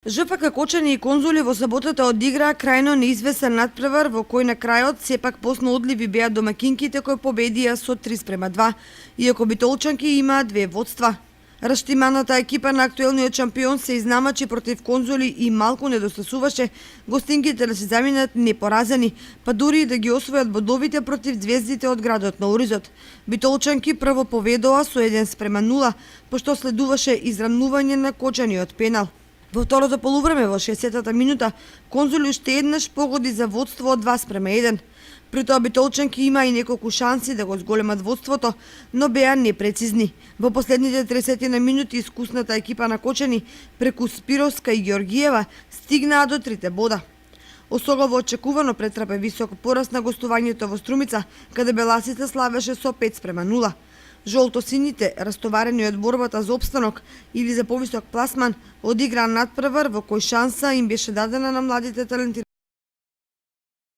ЖФК Кочани и Конзули во саботата одиграа крајно неизвестен натпревар во кој на крајот сепак после одливи беа домакинките кои победија со 3:2, иако битолчанки имаа две водства. Раштиманата екипа на актуелниот шампион се изнамачи против Конзули и малку недостасуваше гостинките да се заминат непоразени, па дури и да ги освојат бодовите против звездите од градот на Оризот. Битолчанки прво поведоа со 1:0, пошто следуваше израмнување на Кочани од пенал. Во второто полувреме во 60-та минута Конзули уште еднаш погоди за водство од 2:1. При тоа битолчанки има и неколку шанси да го зголемат водството, но беа непрецизни. Во последните 30 минути искусната екипа на Кочани преку Спировска и Георгиева стигнаа до 3 бода. Осогово очекувано претрпе висок пораст на гостувањето во Струмица, каде беласите славеше со 5:0. Жолто-сините, растоварени од борбата за опстанок или за повисок пласман, одиграа натпревар во кој шанса им беше дадена на младите талентирани